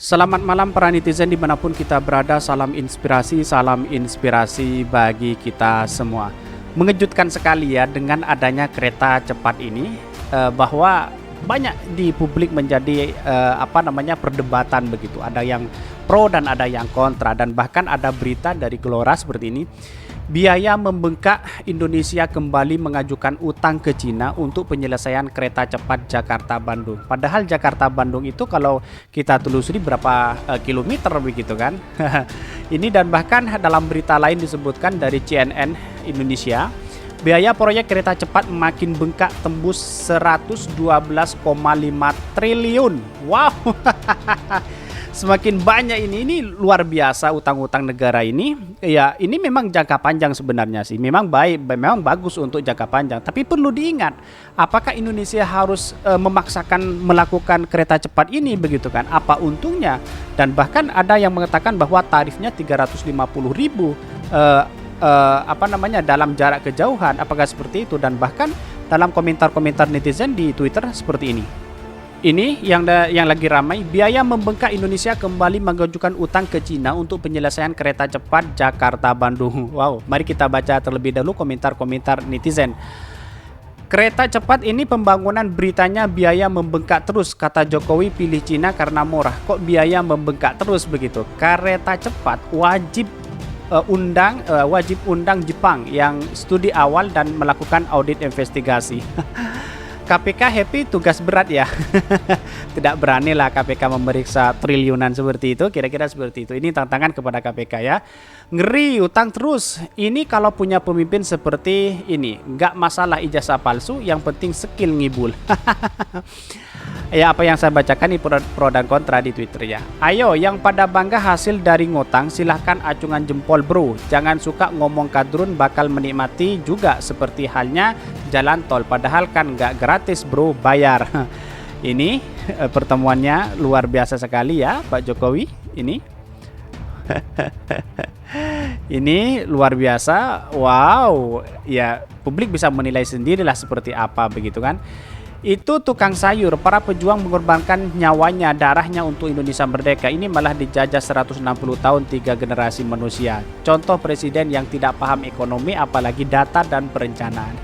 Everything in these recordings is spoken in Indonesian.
Selamat malam para netizen dimanapun kita berada, salam inspirasi bagi kita semua. Mengejutkan sekali ya dengan adanya kereta cepat ini, bahwa banyak di publik menjadi perdebatan begitu. Ada yang pro dan ada yang kontra, dan bahkan ada berita dari Gelora seperti ini. Biaya membengkak, Indonesia kembali mengajukan utang ke Cina untuk penyelesaian kereta cepat Jakarta-Bandung. Padahal Jakarta-Bandung itu kalau kita telusuri berapa kilometer begitu kan. Ini dan bahkan dalam berita lain disebutkan dari CNN Indonesia, biaya proyek kereta cepat makin bengkak tembus 112,5 triliun. Wow. Semakin banyak ini luar biasa utang-utang negara ini. Ya, ini memang jangka panjang sebenarnya sih. Memang baik, memang bagus untuk jangka panjang. Tapi perlu diingat, apakah Indonesia harus memaksakan melakukan kereta cepat ini begitu kan? Apa untungnya? Dan bahkan ada yang mengatakan bahwa tarifnya 350.000 dalam jarak kejauhan. Apakah seperti itu? Dan bahkan dalam komentar-komentar netizen di Twitter seperti ini. Ini yang lagi ramai, biaya membengkak, Indonesia kembali mengajukan utang ke Cina untuk penyelesaian kereta cepat Jakarta-Bandung. Wow, mari kita baca terlebih dahulu komentar-komentar netizen. Kereta cepat ini pembangunan beritanya biaya membengkak terus, kata Jokowi pilih Cina karena murah. Kok biaya membengkak terus begitu? Kereta cepat wajib undang Jepang yang studi awal dan melakukan audit investigasi. KPK happy tugas berat ya. Tidak beranilah KPK memeriksa triliunan seperti itu. Kira-kira seperti itu. Ini tantangan kepada KPK ya. Ngeri, utang terus. Ini kalau punya pemimpin seperti ini, nggak masalah ijazah palsu, yang penting skill ngibul. Ya, apa yang saya bacakan ini pro dan kontra di Twitter ya. Ayo yang pada bangga hasil dari ngutang, silahkan acungan jempol bro. Jangan suka ngomong kadrun, bakal menikmati juga seperti halnya jalan tol. Padahal kan nggak gratis bro, bayar. Ini pertemuannya luar biasa sekali ya Pak Jokowi ini. Ini luar biasa. Wow, ya publik bisa menilai sendirilah seperti apa begitu kan. Itu tukang sayur, para pejuang mengorbankan nyawanya, darahnya untuk Indonesia merdeka. Ini malah dijajah 160 tahun 3 generasi manusia. Contoh presiden yang tidak paham ekonomi apalagi data dan perencanaan.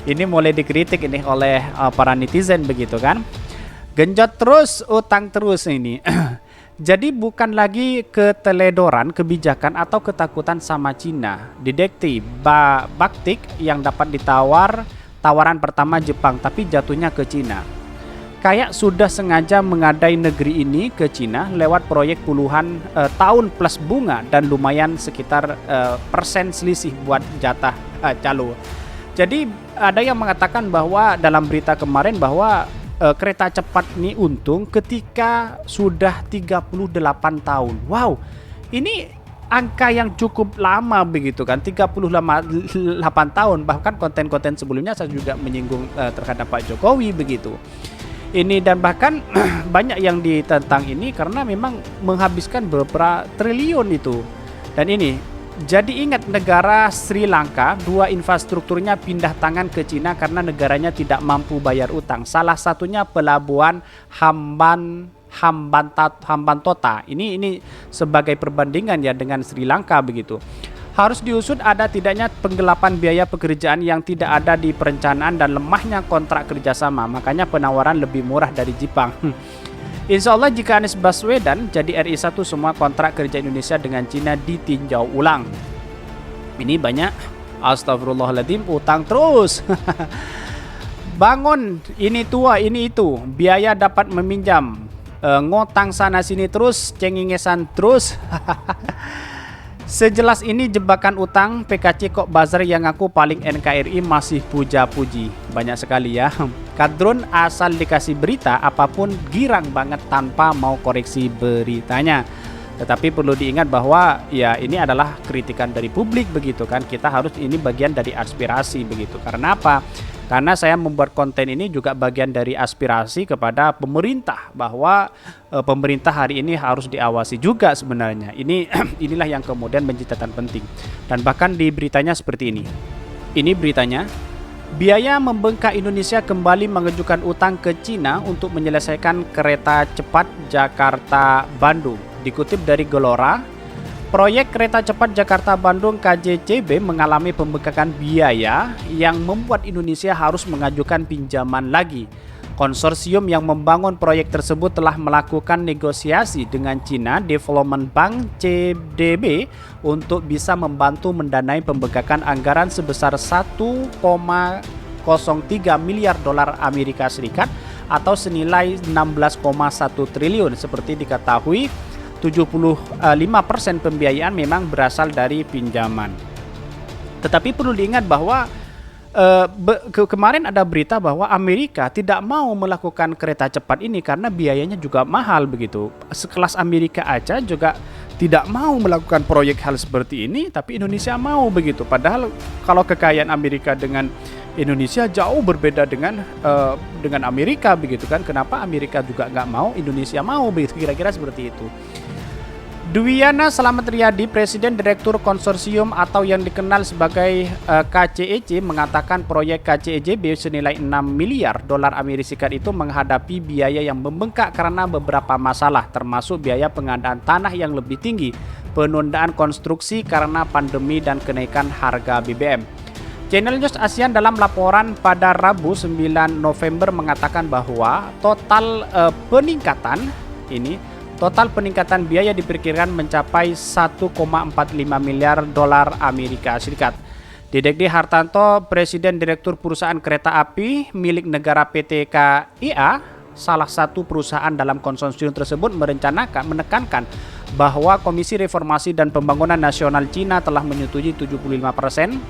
Ini mulai dikritik ini oleh para netizen begitu kan. Genjot terus, utang terus ini. Jadi bukan lagi keteledoran kebijakan atau ketakutan sama Cina. Didekti Baktik yang dapat tawaran pertama Jepang, tapi jatuhnya ke Cina. Kayak sudah sengaja mengadai negeri ini ke Cina lewat proyek puluhan tahun plus bunga dan lumayan sekitar persen selisih buat jatah calo. Jadi ada yang mengatakan bahwa dalam berita kemarin bahwa kereta cepat ini untung ketika sudah 38 tahun. Wow, ini angka yang cukup lama begitu kan, 38 tahun. Bahkan konten-konten sebelumnya saya juga menyinggung terhadap Pak Jokowi begitu. Ini dan bahkan banyak yang ditentang ini karena memang menghabiskan beberapa triliun itu. Dan ini, jadi ingat negara Sri Lanka, dua infrastrukturnya pindah tangan ke Cina karena negaranya tidak mampu bayar utang. Salah satunya pelabuhan Hambantota. Ini sebagai perbandingan ya dengan Sri Lanka begitu. Harus diusut ada tidaknya penggelapan biaya pekerjaan yang tidak ada di perencanaan dan lemahnya kontrak kerjasama. Makanya penawaran lebih murah dari Jepang. Insya Allah jika Anies Baswedan jadi RI 1, semua kontrak kerja Indonesia dengan Cina ditinjau ulang. Ini banyak, astagfirullahaladzim, utang terus. Bangun, ini tua, ini itu. Biaya dapat meminjam. Ngotang sana sini terus, cengengesan terus. Sejelas ini jebakan utang, PKC kok buzzer yang ngaku paling NKRI masih puja-puji. Banyak sekali ya. Kadrun asal dikasih berita apapun girang banget tanpa mau koreksi beritanya. Tetapi perlu diingat bahwa ya ini adalah kritikan dari publik begitu kan. Kita harus, ini bagian dari aspirasi begitu. Karena apa? Karena saya membuat konten ini juga bagian dari aspirasi kepada pemerintah bahwa pemerintah hari ini harus diawasi juga sebenarnya. Inilah yang kemudian menjadi catatan penting. Dan bahkan di beritanya seperti ini. Ini beritanya Biaya membengkak Indonesia kembali mengajukan utang ke Cina untuk menyelesaikan kereta cepat Jakarta-Bandung. Dikutip dari Gelora, proyek kereta cepat Jakarta-Bandung KJCB mengalami pembengkakan biaya yang membuat Indonesia harus mengajukan pinjaman lagi. Konsorsium yang membangun proyek tersebut telah melakukan negosiasi dengan China Development Bank (CDB) untuk bisa membantu mendanai pembengkakan anggaran sebesar 1,03 miliar dolar Amerika Serikat atau senilai 16,1 triliun. Seperti diketahui, 75% pembiayaan memang berasal dari pinjaman. Tetapi perlu diingat bahwa kemarin ada berita bahwa Amerika tidak mau melakukan kereta cepat ini karena biayanya juga mahal begitu. Sekelas Amerika aja juga tidak mau melakukan proyek hal seperti ini, tapi Indonesia mau begitu. Padahal kalau kekayaan Amerika dengan Indonesia jauh berbeda dengan Amerika begitu kan. Kenapa Amerika juga nggak mau, Indonesia mau begitu, kira-kira seperti itu. Dwiana Selamat Riyadi, Presiden Direktur Konsorsium atau yang dikenal sebagai KCEC, mengatakan proyek KCEJB senilai 6 miliar dolar Amerika Serikat itu menghadapi biaya yang membengkak karena beberapa masalah, termasuk biaya pengadaan tanah yang lebih tinggi, penundaan konstruksi karena pandemi dan kenaikan harga BBM. Channel News ASEAN dalam laporan pada Rabu 9 November mengatakan bahwa Total peningkatan biaya diperkirakan mencapai 1,45 miliar dolar Amerika Serikat. Dedekdi Hartanto, Presiden Direktur Perusahaan Kereta Api milik negara PT KAI, salah satu perusahaan dalam konsorsium tersebut, menekankan bahwa Komisi Reformasi dan Pembangunan Nasional Cina telah menyetujui 75%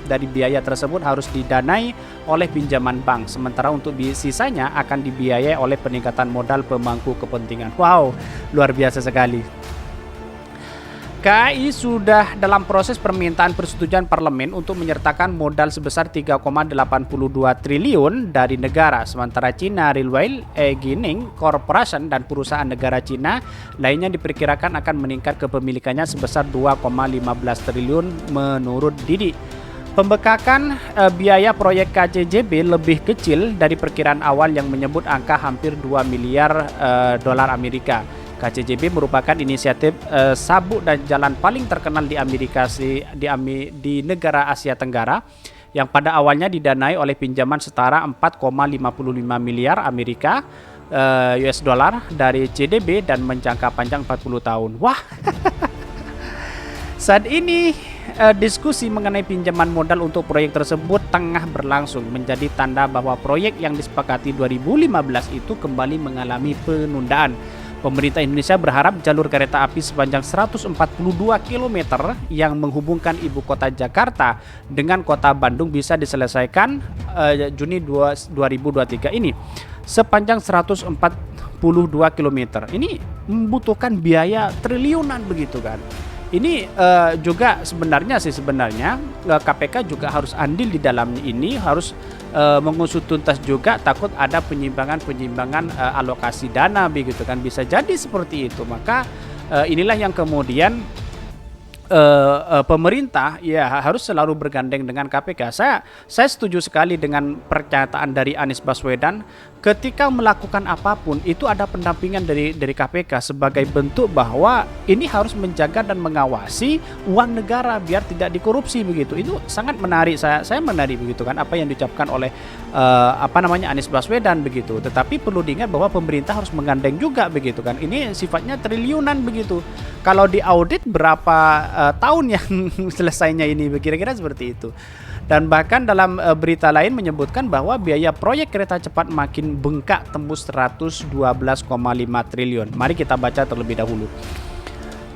dari biaya tersebut harus didanai oleh pinjaman bank, sementara untuk sisanya akan dibiayai oleh peningkatan modal pemangku kepentingan. Wow, luar biasa sekali. KAI sudah dalam proses permintaan persetujuan parlemen untuk menyertakan modal sebesar 3,82 triliun dari negara, sementara China Railway Engineering Corporation dan perusahaan negara Cina lainnya diperkirakan akan meningkat kepemilikannya sebesar 2,15 triliun menurut Didi. Pembengkakan biaya proyek KCJB lebih kecil dari perkiraan awal yang menyebut angka hampir 2 miliar dolar Amerika. KCJB merupakan inisiatif sabuk dan jalan paling terkenal di di negara Asia Tenggara yang pada awalnya didanai oleh pinjaman setara 4,55 miliar Amerika US dollar dari CDB dan menjangka panjang 40 tahun. Wah. Saat ini diskusi mengenai pinjaman modal untuk proyek tersebut tengah berlangsung, menjadi tanda bahwa proyek yang disepakati 2015 itu kembali mengalami penundaan. Pemerintah Indonesia berharap jalur kereta api sepanjang 142 km yang menghubungkan ibu kota Jakarta dengan kota Bandung bisa diselesaikan Juni 2023 ini. Sepanjang 142 km. Ini membutuhkan biaya triliunan begitu kan. Ini juga sebenarnya KPK juga harus andil di dalamnya ini, harus mengusut tuntas juga, takut ada penyimpangan alokasi dana begitu kan, bisa jadi seperti itu. Maka inilah yang kemudian pemerintah ya harus selalu bergandeng dengan KPK. Saya setuju sekali dengan pernyataan dari Anies Baswedan, ketika melakukan apapun itu ada pendampingan dari KPK sebagai bentuk bahwa ini harus menjaga dan mengawasi uang negara biar tidak dikorupsi begitu. Itu sangat menarik, saya menarik begitu kan apa yang diucapkan oleh Anies Baswedan begitu. Tetapi perlu diingat bahwa pemerintah harus menggandeng juga begitu kan. Ini sifatnya triliunan begitu. Kalau diaudit berapa tahun yang selesainya ini, kira-kira seperti itu. Dan bahkan dalam berita lain menyebutkan bahwa biaya proyek kereta cepat makin bengkak tembus 112,5 triliun. Mari kita baca terlebih dahulu.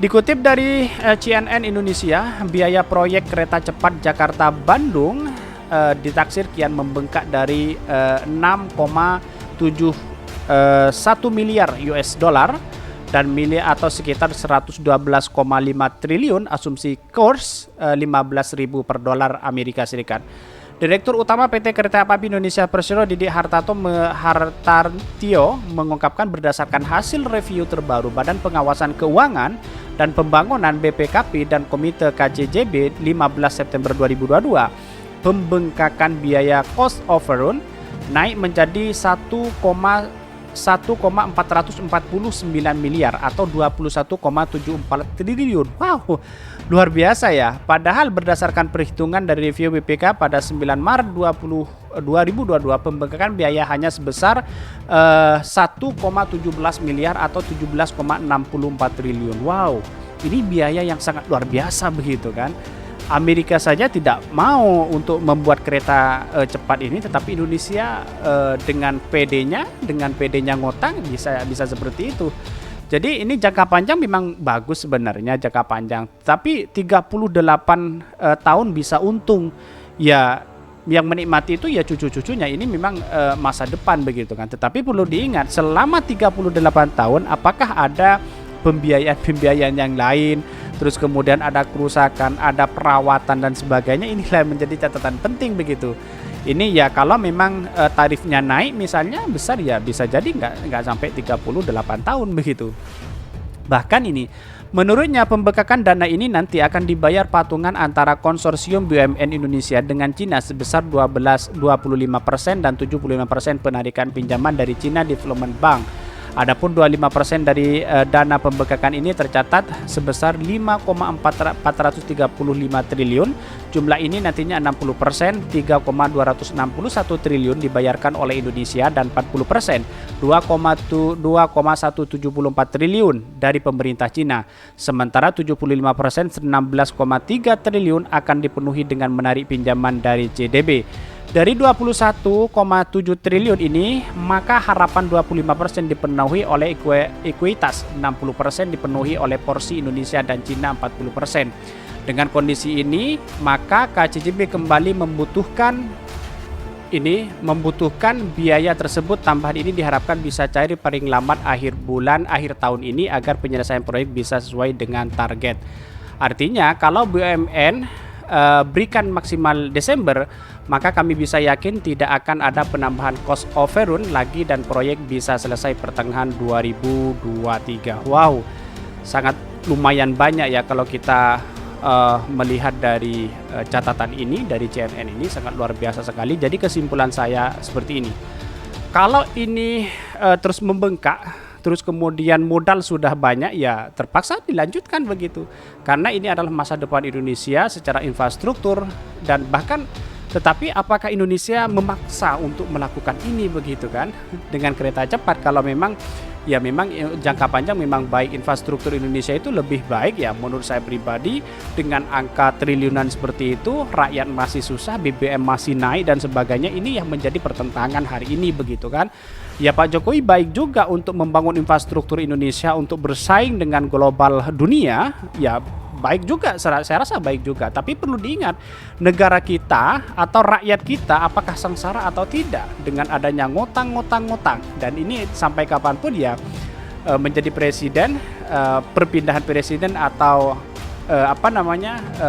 Dikutip dari CNN Indonesia, biaya proyek kereta cepat Jakarta-Bandung ditaksir kian membengkak dari 6,71 miliar US dollar dan miliar atau sekitar 112,5 triliun asumsi kurs 15.000 per dolar Amerika Serikat. Direktur Utama PT Kereta Api Indonesia Persero Didi Hartartio mengungkapkan berdasarkan hasil review terbaru Badan Pengawasan Keuangan dan Pembangunan BPKP dan Komite KCJB 15 September 2022, pembengkakan biaya cost overrun naik menjadi 1,449 miliar atau 21,74 triliun. Wow, luar biasa ya. Padahal berdasarkan perhitungan dari review BPK pada 9 Maret 2022 pembengkakan biaya hanya sebesar 1,17 miliar atau 17,64 triliun. Wow, ini biaya yang sangat luar biasa begitu kan. Amerika saja tidak mau untuk membuat kereta cepat ini, tetapi Indonesia dengan PD-nya ngotang bisa seperti itu. Jadi ini jangka panjang memang bagus sebenarnya jangka panjang, tapi 38 tahun bisa untung. Ya yang menikmati itu ya cucu-cucunya, ini memang masa depan begitu kan. Tetapi perlu diingat selama 38 tahun apakah ada pembiayaan yang lain, terus kemudian ada kerusakan, ada perawatan dan sebagainya, inilah yang menjadi catatan penting begitu. Ini ya kalau memang tarifnya naik misalnya besar ya bisa jadi nggak sampai 38 tahun begitu. Bahkan ini menurutnya pembengkakan dana ini nanti akan dibayar patungan antara konsorsium BUMN Indonesia dengan Cina sebesar 25% dan 75% penarikan pinjaman dari China Development Bank. Adapun 25% dari dana pembengkakan ini tercatat sebesar 5,435 triliun. Jumlah ini nantinya 60% 3,261 triliun dibayarkan oleh Indonesia dan 40% 2,174 triliun dari pemerintah Cina. Sementara 75% 16,3 triliun akan dipenuhi dengan menarik pinjaman dari CDB. Dari 21,7 triliun ini, maka harapan 25% dipenuhi oleh ekuitas, 60% dipenuhi oleh porsi Indonesia dan Cina 40%. Dengan kondisi ini, maka KCJB kembali membutuhkan biaya tersebut. Tambahan ini diharapkan bisa cair paling lambat akhir tahun ini agar penyelesaian proyek bisa sesuai dengan target. Artinya, kalau BUMN berikan maksimal Desember, maka kami bisa yakin tidak akan ada penambahan cost overrun lagi dan proyek bisa selesai pertengahan 2023. Wow, sangat lumayan banyak ya kalau kita melihat dari catatan ini dari CNN ini, sangat luar biasa sekali. Jadi kesimpulan saya seperti ini. Kalau ini terus membengkak, terus kemudian modal sudah banyak, ya terpaksa dilanjutkan begitu. Karena ini adalah masa depan Indonesia secara infrastruktur dan bahkan, tetapi apakah Indonesia memaksa untuk melakukan ini begitu kan dengan kereta cepat? Kalau memang jangka panjang memang baik infrastruktur Indonesia itu lebih baik ya menurut saya pribadi. Dengan angka triliunan seperti itu, rakyat masih susah, BBM masih naik dan sebagainya, ini yang menjadi pertentangan hari ini begitu kan. Ya Pak Jokowi baik juga untuk membangun infrastruktur Indonesia untuk bersaing dengan global dunia, ya baik juga, saya rasa baik juga. Tapi perlu diingat, negara kita atau rakyat kita apakah sengsara atau tidak dengan adanya ngotang. Dan ini sampai kapanpun ya menjadi presiden, perpindahan presiden atau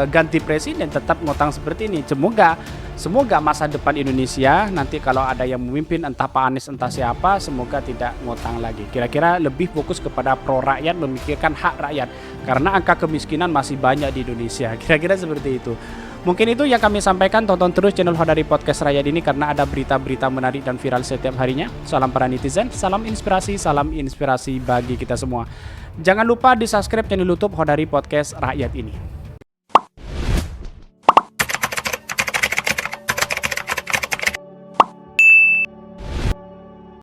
ganti presiden tetap ngotang seperti ini. Semoga masa depan Indonesia nanti kalau ada yang memimpin, entah Pak Anies entah siapa, semoga tidak ngutang lagi. Kira-kira lebih fokus kepada pro rakyat, memikirkan hak rakyat. Karena angka kemiskinan masih banyak di Indonesia. Kira-kira seperti itu. Mungkin itu yang kami sampaikan. Tonton terus channel Hodari Podcast Rakyat ini karena ada berita-berita menarik dan viral setiap harinya. Salam para netizen, salam inspirasi bagi kita semua. Jangan lupa di subscribe channel YouTube Hodari Podcast Rakyat ini.